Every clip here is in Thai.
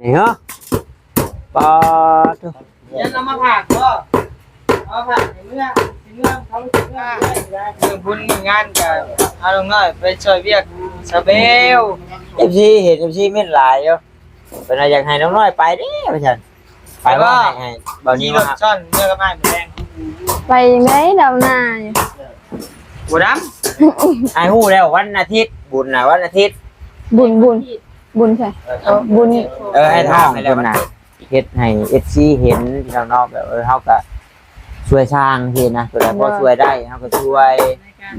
นี่เหรอปอด ยันเอามาผักก็เอาผักในเมื่อเขาเมื่อพุ่นงานกับเอาลงน้อยไปช่วยเวียกสเบล เอฟซีเห็นเอฟซีเม่นหลายอยู่เป็นอะไรอยากให้น้องน้อยไปเด้ไปฉันไปว่าให้เบานี้ ร มา ถช่อนเมื่อกับไอ้หมูแดง ไปไหนดาวนาอยู่ หัวด ไอ้ฮู้แล้ววันอาทิตย์บุญนะวันอาทิตย์ บุญใช่บุญ ให้ถามให้แล้วนะเฮ็ดให้เอฟซีเห็นพี่น้องๆแบบเฮาก็ช่วยสร้างเฮ็ดนะตัวใดพอช่วยได้เฮาก็ช่วย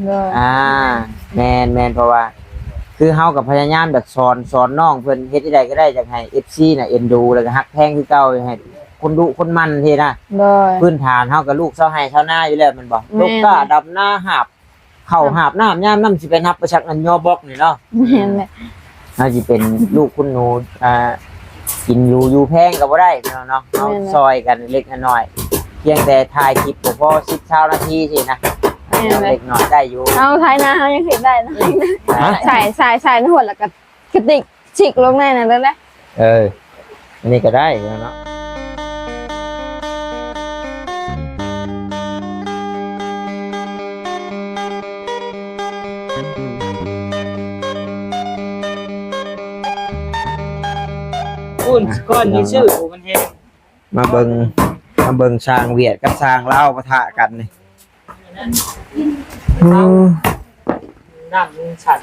เลย แม่นเพราะว่า คือเฮากับพยายามแบบสอนน้องเพิ่นเฮ็ดได้ก็ได้จังให้ FC น่ะเอ็นดูแล้วก็ฮักแพงคือเก่าให้คนดุคนมันเฮ็ดนะ เลย พื้นฐานเฮากับลูกเซาให้เซาหน้าอยู่แล้วแมันบ่ลูกก็ดำหน้าหาบเข้าหาบน้ำยามน้ำสิไปนับประชักอันย่อบอกนี่เนาะ แม่นแหละ เฮาสิเป็นลูกคุณหนูกินอยู่แพงก็บ่ได้พี่น้องเนาะเฮาซอยกันเล็กน้อยเพียงแต่ถ่ายคลิปก็พอ10-20นาทีสินะเล็กน้อยได้อยู่ เอาท้ายนาเขายังเห็นได้นะใส่ในหัวแล้วก็กระติกฉีกลงในนั่นแล้วแหละ อันนี้ก็ได้เนาะ ำพุ่นก้อนนี้ชื่อมันเฮง มาเบิ่งช้างเวียดกับช้างลาวปะทะกันนี่ น้ำมันฉัด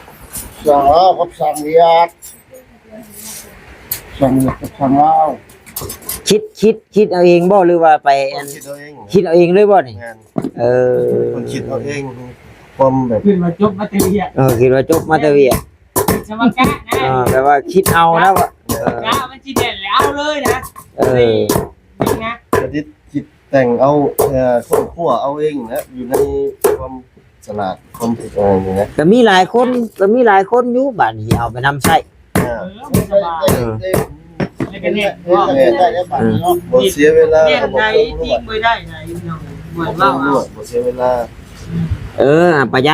สั่งแล้วครับสั่งเวียดสั่งเวียดกับสั่งลาว คิดเอาเองบ่หรือว่าไป คิดเอาเอง คิดเอาเองเลยบ่นี่ งาน คน คิดเอาเองความแบบ ขึ้นมาจบมาเตีย คิดว่าจบมาแต่เวียด สมัครกะนะ แปลว่าคิดเอาแล้วอ่ะ กะมันจีเด่นแล้วเลยนะนะ กระดิษคิดแต่งเอาคนขั้วเอาเองนะอยู่ในความฉลาดความผิดอะไรอย่างเงี้ย ก็มีหลายคนอยู่บ้านที่เอาไปนำใช้ ไม่สบายในกันเนี่ยว่า บ่เสียเวลา เนี่ยไงทิ้งไว้ได้ไงน้องเหมือนว่าเอา บ่เสียเวลา ประห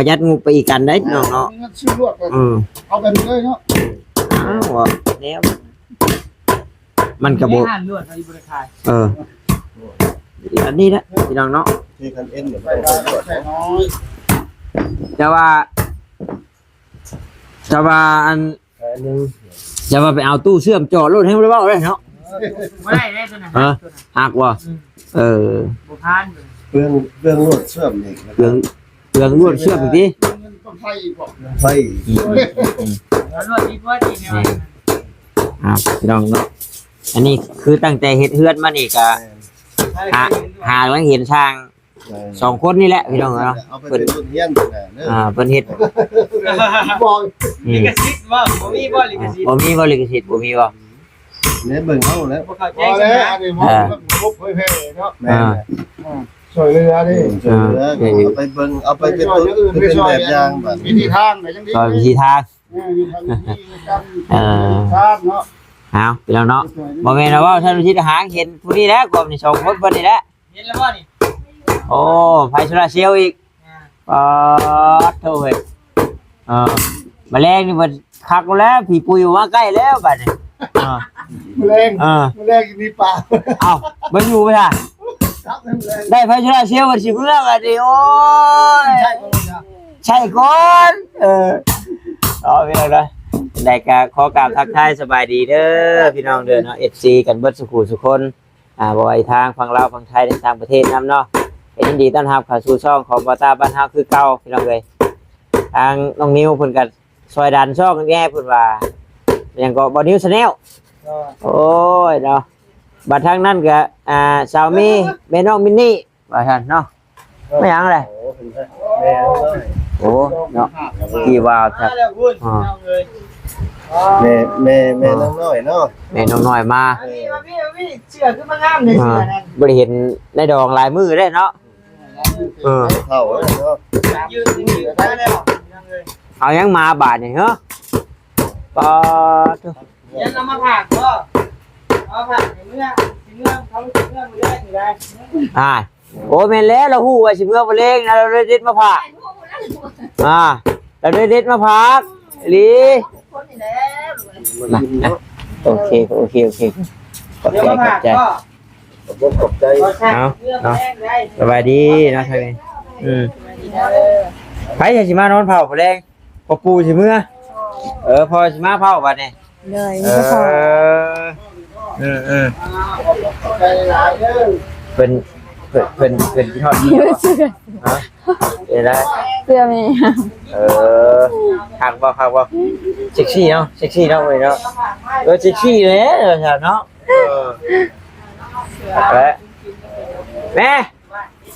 ยัดงบไปอีกกันได้น้องเนาะ ชื่อรวดเอากันเลยเนาะ แล้วมันก็บ่ หันลวดในบริการ อันนี้นะพี่น้องเนาะ ที่คันเอ็นเนี่ย น้อย จะว่าอันจะว่าไปเอาตู้เชื่อมจอรถให้มันเว้าได้เนาะ ไม่ได้ได้ตัวไหน หักว่ะบุพาน เรื่องรวดเชื่อมนี่ เรื่องรวดเชื่อมอีกที ต้องไฟอีกไฟ แล้วลวดดีกว่าดีเนี่ย พี่น้องเนาะอันนี้คือตั้งใจเฮ็ดเฮือนมานี่ก็หาแล้วเห็นช่าง2คนนี่แหละพี่น้องเนาะ เอาไปเป็นรุ่นเฮียนเด้อ เพิ่นเฮ็ด บอย ลิขสิทธิ์ว่าผมมีบ่ลิขสิทธิ์ บ่มีบ่ลิขสิทธิ์บ่มีบ่ เนี่ยเบิ่งเฮาแล้ว บ่เข้าใจ พอ กั แล้ น ว นะ อันนี้มันครบเผยแพร่เนาะแม่ช่วยเรือดิช่วยเรือเอาไปเบิ่งเอาไปเป็นตัวเป็นแบบอย่างแบบวิธีทางไหนจังดี ก็วิธีทาง อยู่ทางนี้กันทางเนาะ เอาพี่น้องเนาะบ่แม่นว่าท่านวิชิตหางเห็นผู้นี้แล้วกบนี่2คนเพิ่นนี่แหละ เห็นแล้วบ่นี่ โอ้ไฟโซลาร์เซลล์อีกโธ่เฮ้ยแมลงนี่มันคักแล้วผีปุยมาใกล้แล้วบัดนี้แมลงมีปลา เอ้ามันอยู่ไปล่ะได้ไฟโซลาร์เซลล์มันสิเมื่อบัดนี้โอ้ยใช่ก่อนพี่น้องนะได้ก็ขอกราบทักทายสบายดีเด้อพี่น้องเด้อเนาะ FC กันเบิดสุขุสุคนบ่ว่าทางฝั่งลาวฝั่งไทยในต่างประเทศนำเนาะยินดีต้อนรับเข้าสู่ช่องของบอต้าบ้านเฮาคือเก่าพี่น้องเอ้ยทางน้องนิวเพิ่นก็ซอยดันช่องแง่เพิ่นว่าอย่างก็บ่นิวชาแนลโอ้ยเนาะบัดทางนั้นก็สาวมีแม่น้องมินนี่ว่าซั่นเนาะไม่หยังเลยโอ้เนาะกี่ว่าวครับ แม่น้องน้อยเนาะ แม่น้องน้อยมา พี่เชื่อขึ้นมางามเลยเชื่อนั่น บ่ได้เห็นได้ดองลายมือได้เนาะ เท่าเนาะ ยืนได้แล้ว เอายังมาบาทนี่เหรอปอด ยันเอามาผักก็เอาผักเมื่อเขาเมื่อไม่ได้ โอ้แม่นแล้วเราฮู้ว่าสิเมื่อบ่เล้งนะเราได้เด็ดมาผักเราได้เด็ดมาผักอีหลี โอเคโอเคโอเคขอบ เดี๋ยว ใจ มา ขอ ผ่า บใจ ก็ ขอบใจ ก็ใช่เรื่องแรกได้ สบายดีนะท่านไผสิมานอนเผาแรงพอปูสิเมื่อพอสิมาเผาบัดนี้ เลย เอ นี่ก็พอ ใจหลายเด้อ เป็นที่ทอด เสื้อ ฮะเดี๋ยวได้ เสื้อมี หักบ่เซ็กซี่เนาะเซ็กซี่เนาะเว้ยเนาะเซ็กซี่เลยเนาะแม่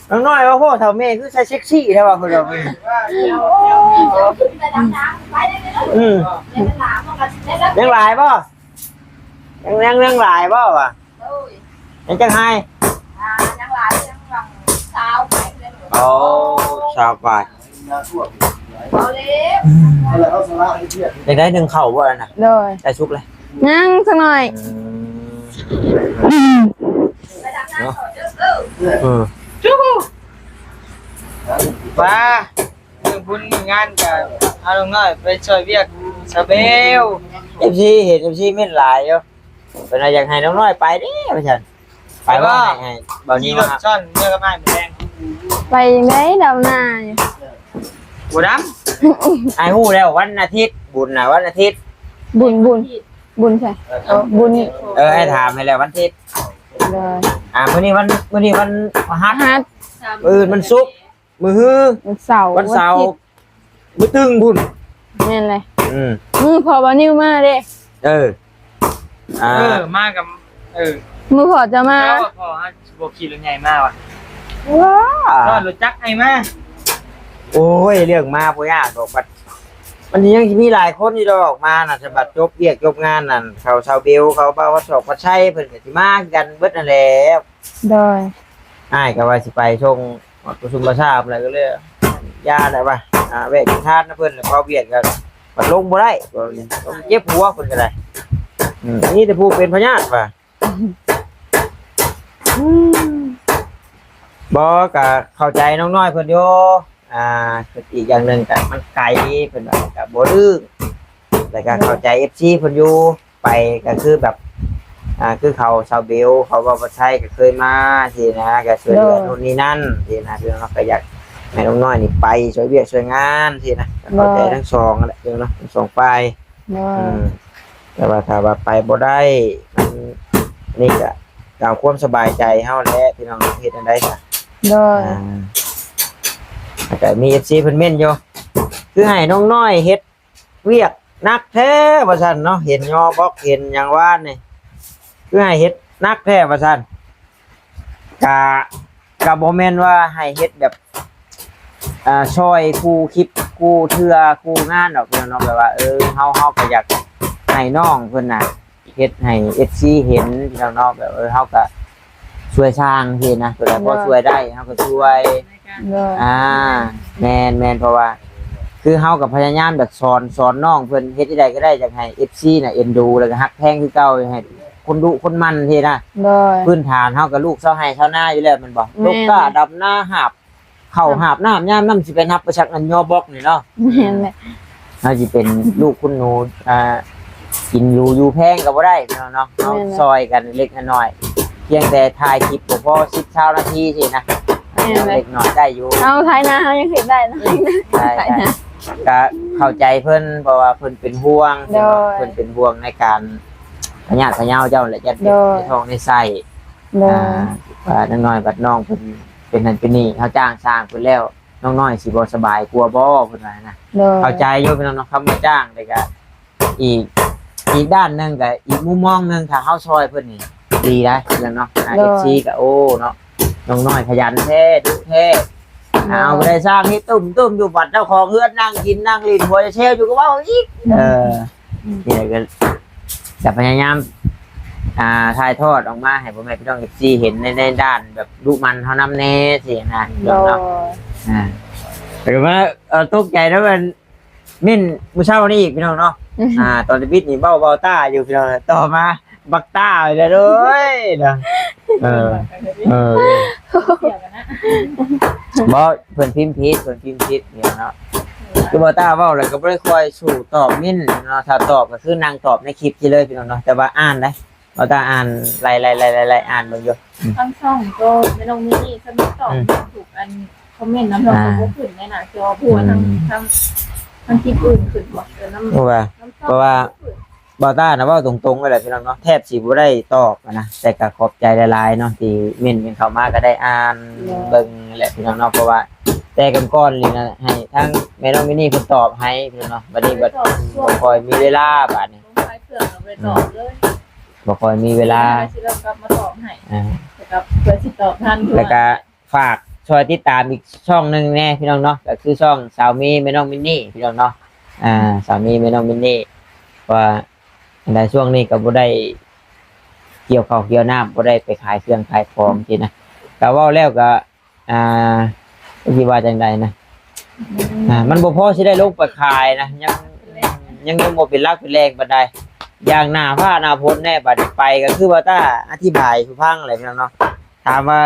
น้องน้อยว่าพ่อเฒ่าแม่คือใส่เซ็กซี่แท้ว่าเพิ่นว่ายังหลายบ่ยังหลายบ่วะยังจังไห้โอ้ชาวป่า อะไรเอาสาระให้เพียร อยากได้หนึ่งเข่าบ่น่ะ เลย ได้ชุบเลย นั่งสักหน่อย เนาะ ว่าเรื่องบุญงานกับเอาลงน้อยไปช่วยเวียกสเบล FC เห็น FC เม่นหลายอยู่เป็นอะไรอยากให้น้องน้อยไปเด้พ่อฉันไปว่าให้บ่นี้ ขี่ร มา ถซ่อนเมื่อกับไอ้แดง ไปไหนดำหน้าอยู่ บัวด ไอ้ฮู้แล้ววันอาทิตย์บุญน่ะวันอาทิตย์ บุญใช่บุญ ให้ถามให้แล้ววันอาทิตย์ เลย มื้อนี้วันพฤหัส ฮัท มื้อมันศุกร์มื้อฮือ วันเสาร์ วันเสาร์มื้อตึงบุญ นี่นเลย อืม มือพอบานิวมาเด้ มากับมือพอจะมา แล้วพอฮะบวขี่รถใหญ่มากว่ะ ว้า ก็รถจักรไอ้มา โอ้ยเรื่องมาบ่ยากดอกบัดมันยังสิมีหลายคนอยู่ดอกมาน่ะสบัดจบเวียกจบงานนั่นเขาชาวเบลเขาบ่าวว่าสอกว่าใช้เพิ่นก็สิมากันเบิดนั่นแหละ โดย อ้ายก็ว่าสิไปส่งประชุมประชาอะไรก็เลยยาได้ป่ะแวะกินทานนะเพิ่นแล้วพอเวียดก็มันลงบ่ได้ต้องเจ็บหัวเพิ่นก็ได้นี่แต่ผู้เป็นพญาติป่ะบ่ก็เข้าใจน้องน้อยเพิ่นอยู่อีกอย่างหนึงก็มันไกลเพิ่นว่าก็บ่ดื้อแต่ก็เข้าใจ FC เพิ่นอยู่ไปก็คือแบบคือเขาชาวเบลเขาว่าบ่ใช่ก็เคยมาทีนะก็ช่วยเหลือนู่นนี่นั่นทีนะคือเราก็อยากให้น้องน้อยนี่ไปช่วยเวียกช่วยงานทีนะเข้าใจทั้งสองแหละเนาะทั้งสองฝ่าย โดย แต่ว่าถ้าว่าไปบ่ได้มันนี่ก็ตามความสบายใจเฮาแหละพี่น้องเฮ็ดจังได๋ซะ โดย แต่มี FC เพิ่นเม่นอยู่คือให้น้องน้อยเฮ็ดเวียกนักแท้ว่าซั่นเนาะเห็นยอบอกเห็นหยังว่านี่คือให้เฮ็ดนักแท้ว่าซั่นกะบ่แม่นว่าให้เฮ็ดแบบช่วยครูคลิปครูเทื่อครูงานดอกเนาะแบบว่าเฮาก็อยากให้น้องเพิ่นน่ะเฮ็ดให้ FC เห็นพี่น้องแบบเฮาก็ช่วยสร้างทีนะเวลาพอช่วยได้เฮาก็ช่วย โดย แม่นเพราะว่าคือเฮากับพยายามแบบสอนน้องเพิ่นเฮ็ดที่ใดก็ได้จังให้ FC น่ะเอ็นดูแล้วก็ฮักแพงคือเก่าให้คนดุคนมันทีนะ โดย พื้นฐานเฮากับลูกเช้าให้เช้าหน้าอยู่แล้วแมันบ่ แม่น ลูกก็ดำหน้าหาบเข้าหาบน้ำยามน้ำสิไปนับประชักอันยอบอกนี่เนาะ เห็นเลย เฮาสิเป็นลูกคุณหนูกินอยู่แพงก็บ่ได้พี่น้องเนาะเฮาซอยกันเล็กน้อยเพียงแต่ถ่ายคลิปก็พอ10-20นาทีสินะเล็กน้อยได้อยู่ เอาไทยนะเขายังเห็นได้นะ ใช่ก็เข้าใจเพิ่นเพราะว่าเพิ่นเป็นห่วง โดย เพิ่นเป็นห่วงในการพญาพะเยาเจ้าแหละจะ โดย ในท้องในไส้ โดย ว่าน้อยๆบัดน้องเพิ่นเป็นนั่นเป็นนี่เขาจ้างสร้างเพิ่นแล้วน้องน้อยสิบ่สบายกลัวบ่เพิ่นว่านะ โดย เข้าใจอยู่พี่น้องคำว่าจ้างแต่ก็อีกด้านหนึงก็อีกมุมมองหนึงถ้าเฮาช่วยเพิ่นนี่ดีนะเรื่องเนาะFC ก็โอ้เนาะน้องน้อยขยันแท้ดุแท้เอาไปได้สร้างให้ตุ้มอยู่บัดเจ้าของเฮือนนั่งกินนั่งลิ้นหัวจะเชลอยู่ก็ว่าอีกนี่ก็จะพยายามถ่ายทอดออกมาให้พ่อแม่พี่น้อง FC เห็นในด้านแบบดุมันเฮานำแน่สินะ โดย เนาะหรือว่าตกใจแล้วมันมิ่นมื้อเช้านี้อีกพี่น้องเนาะตอนที่บิดนี่เบ้าต้าอยู่พี่น้องต่อมาบักต้าเลยเด้อเนาะบ่เพิ่นพิมพ์ผิดเนี่ยเนาะ คือบ่ตาเว้าแล้วก็บ่ได้ค่อยสู่ตอบมิ้นเนาะถ้าตอบก็คือนางตอบในคลิปที่เลยพี่น้องเนาะแต่ว่าอ่านได้บ่ตาอ่านไล่อ่านเบิ่งอยู่ ทั้งช่องก็ไม่ต้องมีนี่สมิธตอบถูกอันคอมเมนต์น้ำเราก็ขึ้นในหน้าจอพัวทั้งคลิปอื่นขึ้นหมดเลยน้ำ เพราะว่าบ่ตานะเว้าตรงๆเลยแหละพี่น้องเนาะแทบสิบ่ได้ตอบนะแต่ก็ขอบใจหลายๆเนาะที่เม่นเข้ามาก็ได้อ่านเบิ่งแหละพี่น้องเนาะเพราะว่าแต่กันก่อนนี่นะให้ทั้งแม่น้องมินี่เพิ่นตอบให้พี่น้องเนาะบัดนี้บ่ค่อยมีเวลาบัดนี้ ต้องใช้เครื่องเอาไปตอบเลย บ่ค่อยมีเวลา สิเรากลับมาตอบให้กับเพื่อสิตอบทัน แล้วก็ฝากช่วยติดตามอีกช่องหนึงแน่พี่น้องเนาะก็คือช่องสาวมีแม่น้องมินี่พี่น้องเนาะสาวมีแม่น้องมินี่ว่าในช่วงนี้ก็บ่ได้เกี่ยวข้าวเกี่ยวน้ำบ่ได้ไปขายเครื่องขายของทีนะก็เว้าแล้วก็สิว่าจังได๋นะมันบ่พอสิได้ลงไปขายนะยังบ่เป็นหลักเป็นแรงปานใดอย่างหน้าผ้าหน้าพ้นแน่บัดนี้ไปก็คือว่าตาอธิบายผู้ฟังอะไรพี่น้องเนาะถามว่า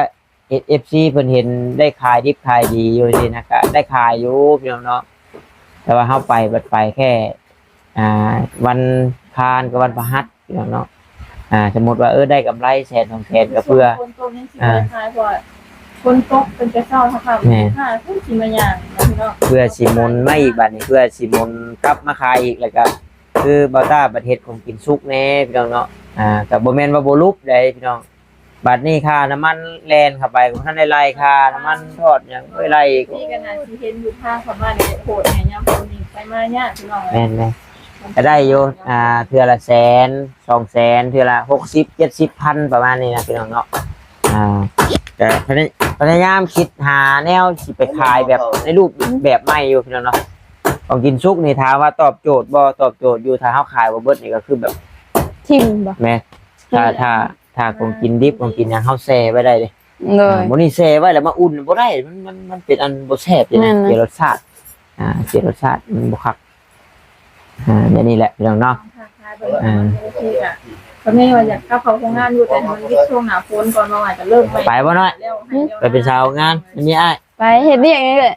FC เพิ่นเห็นได้ขายดิบขายดีอยู่สินะก็ได้ขายอยู่พี่น้องเนาะแต่ว่าเฮาไปบัดไปแค่วันพานกับวันพฤหัสพี่น้องเนาะสมมุติว่าได้กำไรแสน2แสนก็เพื่อคนโตนี่สิขายบ่คนตกเป็นจะเศร้าค่ะค่ะผู้สิมาอย่างพี่น้องเพื่อสิมนมาอีกบัดนี้เพื่อสิมนกลับมาขายอีกแล้วก็คือบ่ต้าประเทศของกินสุกแน่พี่น้องเนาะก็บ่แม่นว่าบ่ลุกได้พี่น้องบัดนี้ค่าน้ำมันแล่นเข้าไปของท่านได้ไล่ค่าน้ำมันทอดหยังไล่อีกนี่ก็น่าสิเห็นอยู่ทางเข้ามาในโพดให้ยามคนนี้ไปมาเนี่ยพี่น้องแม่นๆก็ได้อยู่เทื่อละ100,000 200,000เทื่อละ60 70พันประมาณนี้นะพี่น้องเนาะแต่พยายามคิดหาแนวสิไปขายแบบในรูปแบบใหม่อยู่พี่น้องเนาะของกินซุกนี่ถามว่าตอบโจทย์บ่ตอบโจทย์อยู่ถ้าเฮาขายบ่เบิดนี่ก็คือแบบทิมบ่แม่ถ้าของกินดิบของกินหยังเฮาแช่ไว้ได้เด้บ่นี่แช่ไว้แล้วมาอุ่นบ่ได้มันเป็นอันบ่แซ่บนะเสียรสชาติเสียรสชาติมันบ่คักอย่างนี้แหละพี่น้องเนาะก็ไม่ว่าอยากเข้าเขาโรงงานอยู่แต่มันวิช่วงหน้าฝนก่อนว่าอาจจะเริ่มไปบ่น้อยไปเป็นสาวงานมันมีอ้ายไปเฮ็ดเวียกนี่แหละ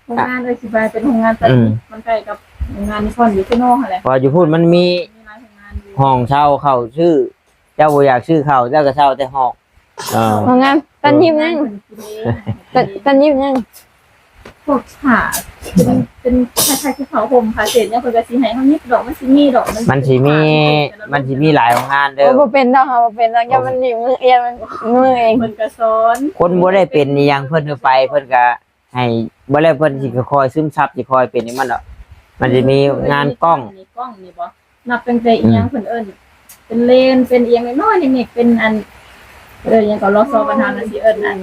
โรงงานสิไปเป็นโรงงานตัดมันใกล้กับโรงงานนิคอนอยู่ที่โน่หั่นแหละพออยู่พูดมันมีห้องเช่าเข้าชื่อเจ้าบ่อยากชื่อเข้าเจ้าก็เช่าแต่ห้องโรงงานตันยิบยังตันยิบยังพวกผ้าเป็นคล้ายๆที่เขาห่มผ้าเศษเนี่ยเพิ่นก็สิให้เฮายิบดอกมันสิมีดอกมันสิมีหลายโรงงานเด้อบ่เป็นดอกค่ะบ่เป็นดอกอย่ามันนี่มือเอียนมันมือเองเพิ่นก็สอนคนบ่ได้เป็นอีหยังเพิ่นไปเพิ่นก็ให้บ่แล้วเพิ่นสิคอยซึมซับสิคอยเป็นนี่มันดอกมันสิมีงานกล้องนี่บ่นับตั้งแต่อีหยังเพิ่นเอิ้นเป็นเลนเป็นเอียงน้อยๆนี่เป็นอันยังก็รอซอประธานสิเอิ้นอัน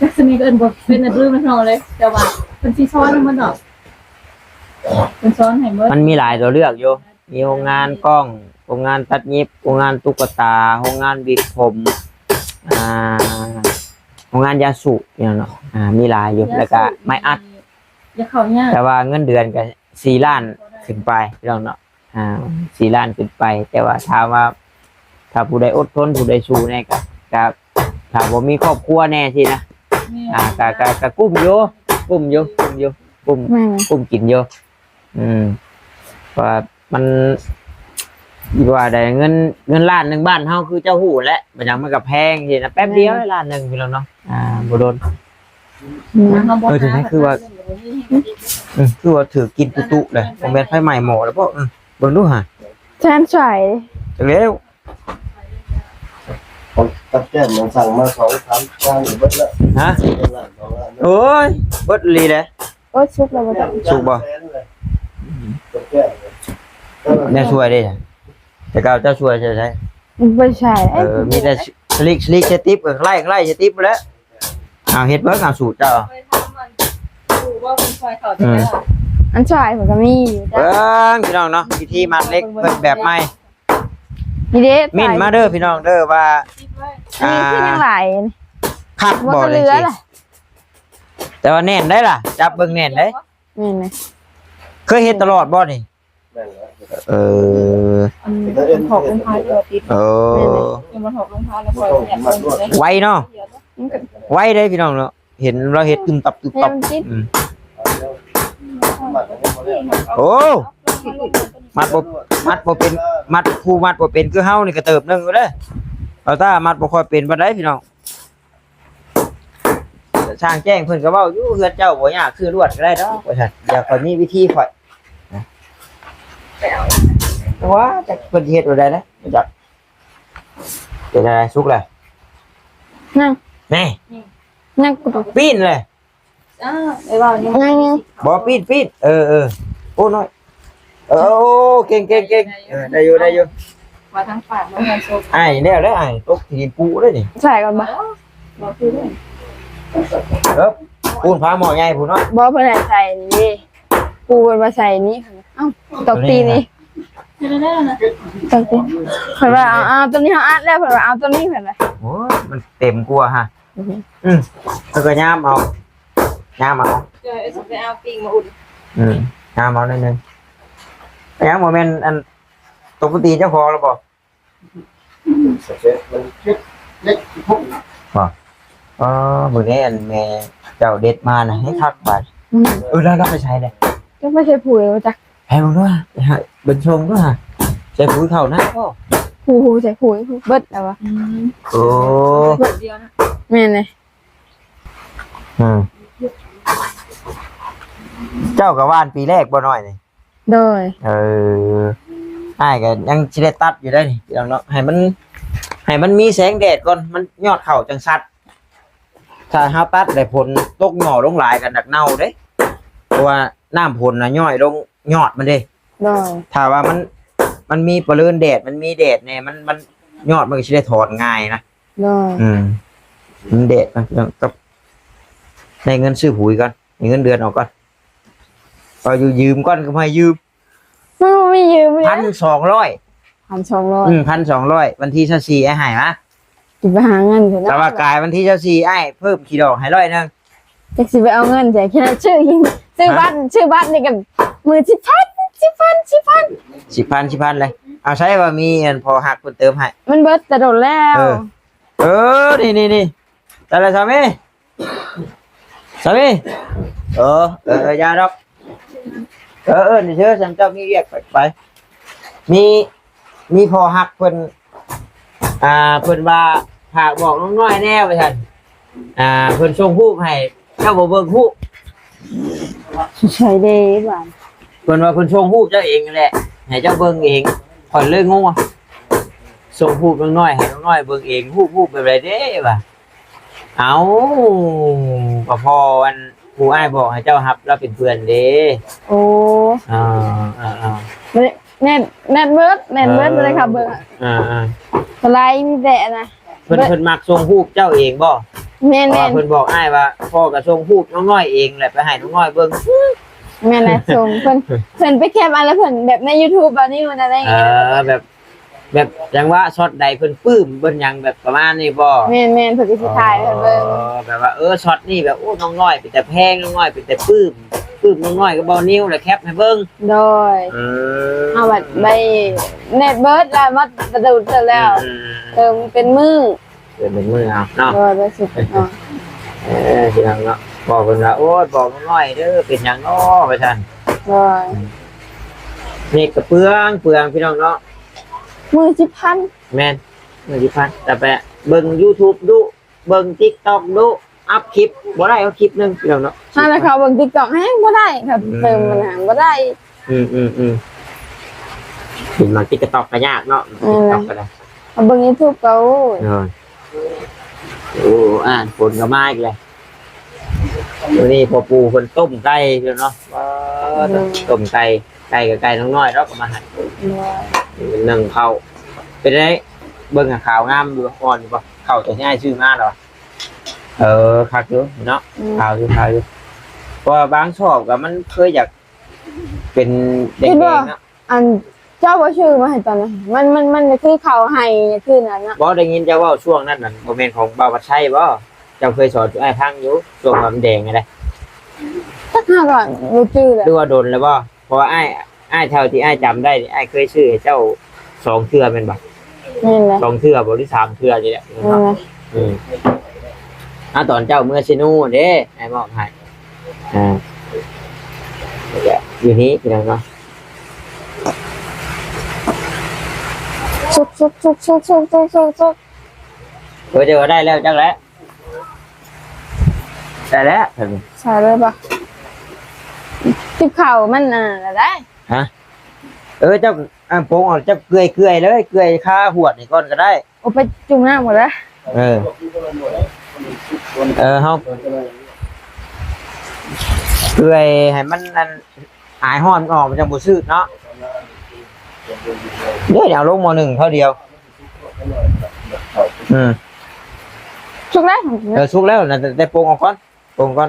จักสิมีเอิ้นบ่เป็นอันลืมมันเนาะเลยแต่ว่าเพิ่นสิสอนมันดอกเพิ่นสอนให้หมดมันมีหลายตัวเลือกอยู่มีโรงงานกล้องโรงงานตัดเย็บโรงงานตุ๊กตาโรงงานวิกผมโรงงานยาสูบเนาะมีหลายอยู่แล้วก็ไม้อัดอย่าเข้ายากแต่ว่าเงินเดือนก็4 ล้านขึ้นไปพี่น้องเนาะ4 ล้านขึ้นไปแต่ว่าถามว่าถ้าผู้ใดอดทนผู้ใดสู้แน่ก็ถ้าบ่มีครอบครัวแน่สินะก็กุ้มอยู่กุ้มกินอยู่ว่ามันว่าได้เงินล้านหนึ่งบ้านเฮาคือเจ้าหู้แหละมันยังมันก็แพงสินะแป๊บเดียวล้านหนึ่งพี่น้องเนาะบ่โดนถึงให้คือว่าถือกินตุๆเลยบ่แม่นไฟใหม่หมอแล้วบ่เบิ่งดูห่าแทนใส่จังแล้วตัดแก้มมันสั่งมา2-3ครั้งเบิดแล้วฮะโอ้ยเบิดลีเลยโอ้ยสุกแล้วบ่สุกบ่แม่ช่วยได้แต่ก็เจ้าช่วยใช่บ่ใช่มีแต่สลิกสติ๊ปไล่สติ๊ปแล้วเฮ็ดเบิ่งสูตรเจ้าว่าเป็นไฟเขาได้อันใช่มันก็มีอยู่จ้ะพี่น้องเนาะวิธีมัดเล็กเปิดแบบใหม่นี่เด้มิ้นมาเด้อพี่น้องเด้อว่ามีที่ยังหลายคักบ่เลยสิแต่ว่าแน่นได้ล่ะจับเบิ่งแน่นได้แม่นมั้ยเคยเฮ็ดตลอดบ่นี่มันถอกลงท้ายตัวติดมันถอกลงท้ายแล้วปล่อยไวเนาะไวได้พี่น้องเนาะเห็นเราเฮ็ดตึมตับ มัดยังบ่แล้ว โอ้มัดบ่เป็นมัดผู้มัดบ่เป็นคือเฮานี่ก็เติบหนึงอยู่เด้อเอาถ้ามัดบ่ค่อยเป็นบ่ได้พี่น้องช่างแจ้งเพิ่นก็เว้าอยู่เฮือนเจ้าบ่ยากคือลวดก็ได้ดอกว่าซั่นเดี๋ยวข่อยมีวิธีข่อยนะแต่ว่าจักเพิ่นเฮ็ดบ่ได้นะจักเป็นอะไรสุกเลย นั่ง แม่ นั่งกูดู ปีนเลย ไอ้บ่าวนี่นั่งนี่ บ่ปีนเออโอ้น้อยโอ้เก่งได้อยู่ ว่าทั้งปากมันเงินโซ ไอ้แนวได้ไอ้ตกทีปูได้นี่ ใส่ก่อนบ่บ่คือด้วย ปูนฟ้าหม้อใหญ่พูนเนาะ บ่เพิ่นให้ใส่นี่ปูเพิ่นมาใส่นี่เอ้าตกตีนี่ ได้ๆนะ ตกตีเพิ่นว่าเอาตัวนี้เฮาอัดแล้วเพิ่นว่าเอาตัวนี้เพิ่นว่า โอ้มันเต็มกลัวฮะแล้วก็ย่ามเอา เดี๋ยวไอ้สิไปเอาปิ้งมาอุ่น ย่ามเอาหน่อยๆย่ามโมเมนต์อันตกตีเจ้าของแล้วบ่ มันคิดเล็กพวก มื้อนี้อันแม่เจ้าเด็ดมาน่ะให้ทักบาดแล้วไปใช้เลย จักไม่ใช่ปุ๋ยว่าจัก ให้มึงด้วยบัญชงด้วยฮะใช้ปุ๋ยเข้านะพ่อ ผู้ใส่ปุ๋ยเบิดแล้ววะ โอ้ เดียวนะ แม่นเลย เจ้ากับว่านปีแรกบ่น้อยนี่ โดย อ้ายก็ยังสิได้ตัดอยู่ได้นี่เดี๋ยวเนาะให้มันมีแสงแดดก่อนมันยอดเข่าจังสัดถ้าเฮาตัดได้ผลตกหน่อลงหลายกันดักเน่าเด้เพราะว่าน้ำผลน่ะย่อยลงยอดมันเด้ โดย ถ้าว่ามันมีปริมาณแดดมันมีแดดเนี่ยมันยอดมันก็สิได้ถอนง่ายนะ โดย มันแดดนะกับได้เงินซื้อปุ๋ยก่อนได้เงินเดือนออกก่อนพออยู่ยืมก่อนก็ไม่ยืม มันไม่ยืมเลย 1,200 1,200 1,200วันที่24ไอ้หายมะ สิไปหาเงินเถอะ แต่ว่ากายวันที่24ไอ้เพิ่มกี่ดอกให้100นึง จักสิไปเอาเงินแต่แค่ชื่อยิงชื่อบัตรนี่กันมือ10,000เลยเอาใช้ว่ามีเงินพอหักเพิ่นเติมให้ มันเบิดแต่โดนแล้ว นี่แต่ละสามียาดอกนี่เชื่อฉันเจ้ามีเรียกไปมีพอหักเพิ่นเพิ่นว่าหากบอกน้องน้อยแน่ไปท่านเพิ่นส่งรูปให้เจ้าบ่เบิ่งรูป ใช่เด้บ้าน เพิ่นว่าเพิ่นส่งรูปเจ้าเองนั่นแหละให้เจ้าเบิ่งเองข่อยเลยงงว่าส่งรูปน้องน้อยให้น้องน้อยเบิ่งเองรูปแบบไรเด้ว่ะเอาก็พอวันผู้อ้ายบอกให้เจ้าฮับแล้วเป็นเพื่อนเด้ โอ้ แน่นเบิดเลยค่ะเบิดสไลด์มีแต่นะ เพิ่นมักส่งรูปเจ้าเองบ่ แม่น เพิ่นบอกอ้ายว่าพ่อก็ส่งรูปน้องน้อยเองแหละไปให้น้องน้อยเบิ่ง แม่นนะส่งเพิ่นไปแคปอันแล้วเพิ่นแบบใน YouTube แบบนี้มันอะไรอย่างเงี้ย แบบจังว่าช็อตใดเพิ่นปลื้มเบิ่นหยังแบบประมาณนี้บ่ แม่นเพิ่นก็สิถ่ายให้เบิ่ง แบบว่าช็อตนี้แบบโอ้น้องน้อยเป็นแต่แพงน้องน้อยเป็นแต่ปลื้มน้องน้อยก็บ่นิ้วแล้วแคปให้เบิ่ง โดยเอาบัดไปเน็ตเบิดแล้วมาประตูเสร็จแล้วเติมเป็นมือ เป็นมือเอาเนาะ โดยไปสุดเนาะ สิทางเนาะบอกเพิ่นว่าโอ้ยบอกน้องน้อยเด้อเป็นหยังเนาะว่าซั่น โดย นี่ก็เปลืองพี่น้องเนาะ มือ10,000 แม่น10,000แต่ไปเบิ่ง YouTube ดูเบิ่ง TikTok ดูอัพคลิปบ่ได้เอาคลิปนึงพี่น้องเนาะ ถ้าแล้วเขาเบิ่ง TikTok ให้บ่ได้ครับเติมมันหาบ่ได้ ถึงมา TikTok ก็ยากเนาะ TikTok ก็ได้ เอาเบิ่ง YouTube เขา โอ้ฝนก็มาอีกแล้ววันนี้พอปูคนต้มไก่เนาะต้มไก่กับไก่น้อยๆแล้วก็มาหั่นเป็นนึ่งข้าวเป็นไงเบิ่งข่าวงามอยู่ก่อนอยู่ป่ะข้าวตัวนี้ชื่อมากหรอคักอยู่เนาะข่าวอยู่เพราะบางชอบกับมันเคยอยากเป็นเด็กๆเนาะ อันเจ้าบ่ชื่อมาให้ตอนนั้นมันคือเขาให้คือนั้นน่ะ บ่ได้ยินเจ้าว่าช่วงนั้นน่ะบ่แม่นของบ่าววัดชัยบ่เจ้าเคยสอนไอ้ทางอยู่ช่วงมันแดงไงได้ สักห้าก่อนบ่ชื่อแหละ หรือว่าโดนแล้วบ่เพราะว่าไอ้เท่าที่ไอ้จำได้นี่ไอ้เคยชื่อให้เจ้า2เทื่อแม่นบ่ นี่แหละ 2เทื่อบ่หรือ3เทื่อนี่แหละ ตอนเจ้าเมื่อชิโน่เด้ไอ้บอกให้ อยู่นี่พี่น้องเนาะ สุก เดี๋ยวได้แล้วจังแล้วได้แล้ว ใส่เลยปะติบเข่ามันอะไรได้ ฮะเจ้าโป่งออกเจ้าเกลือยเลยเกลือยค่าหวดนี่ก่อนก็ได้ โอ้ไปจุ่มน้ำหมดแล้ว เฮาเกลือยให้มันนั่นหายห้อนออกมันจะบ่ชืดเนาะเดี๋ยวลงม.1เท่าเดียวสุกแล้ว สุกแล้วนะแต่โป่งออกก่อนโป่งก่อน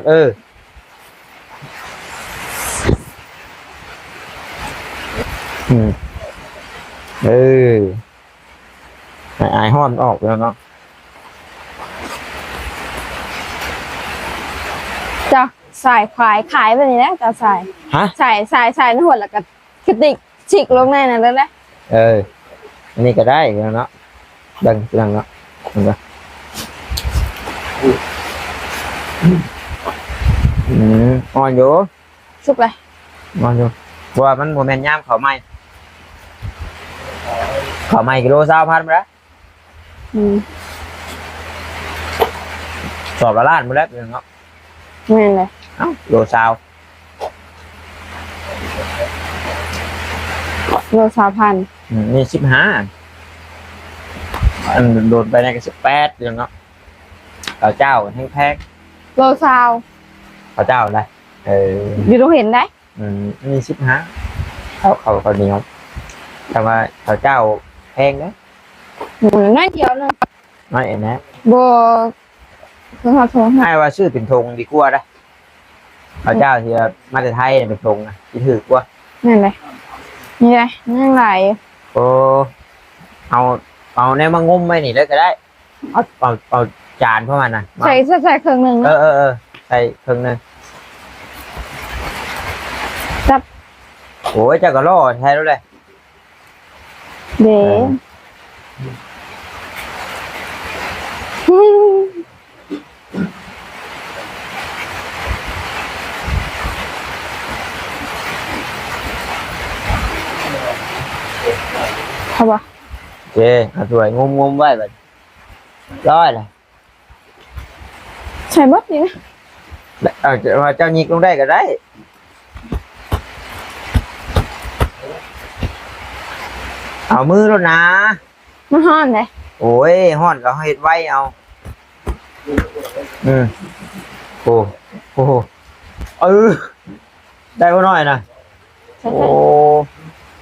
หายห้อนออกแล้วเนาะ จะใส่ขายแบบนี้นะจะใส่ ฮะ ใส่ในหัวแล้วก็กระติกฉีกลงในนั้นแล้วแหละ อันนี้ก็ได้แล้วเนาะดังเนาะอ่อนอยู่ สุกเลย อ่อนอยู่ว่ามันโมเมนต์ย่ามเขาไม่กิโล20,000ไปแล้วสอบละล้านไปแล้วเนาะ ไม่เลย โล20,000 โล3,000นี่15อันโดนไปในก็18เดือนเนาะเขาเจ้าแพง โลซาว เขาเจ้าอะไรอยู่ตรงเห็นได้ นี่15เขาเหนียวแต่ว่าเขาเจ้าแพงนะ น้อยเดียวเลย น้อยนะ โบคือเขาโทรหา ให้ว่าชื่อเป็นธงดีกว่าได้เขาเจ้าที่มาจากไทยเป็นธงนะที่ถือกว่า นั่นเลยนี่เลยนั่งไหล โอ้เอาแนวมางมไว้นี่เลยก็ได้เอาจานเพราะมันนะ ใส่เครื่องหนึ่งนะ ใส่ครึ่งนึง จับ โอ้ยเจ้าก็รอใช่แล้วเลย เดี๋เขาบอก โอเคเอาสวยงมไว้แบบร้อยเลย ใส่บดดีนะ เอาเจ้ายิกลงได้ก็ได้เอามือแล้วนะ มันห้อนเลย โอ้ยห้อนก็เฮ็ดไว้เอาโอ้ได้บ่น้อยนะโอ้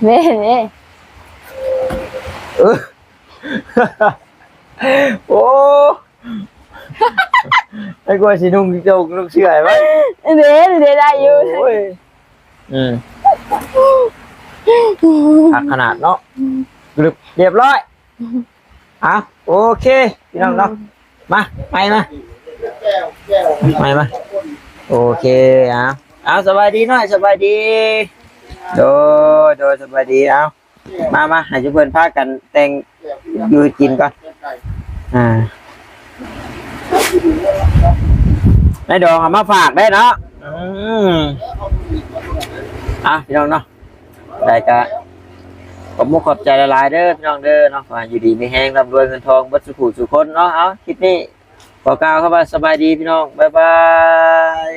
เว้ย โอ้ไอ้กลัวสินุ่งโจกนุ่งเสื้อไว้ เว้ยได้อยู่ โอ้ยขนาดเนาะเรียบร้อยโอเคพี่น้องเนาะมาโอเคสบายดีหน่อยสบายดีโดยสบายดีมาให้ทุกคนพากันแต่งอยู่กินก่อนได้ดองเอามาฝากได้เนาะพี่น้องเนาะได้จะผมขอบใจละลายเด้อพี่น้องเด้อเนาะอยู่ดีไม่แห้งร่ำรวยเงินทองบัดสุขุสุขคนเนาะคลิปนี้ขอกล่าวเข้ามาสบายดีพี่น้องบ๊ายบาย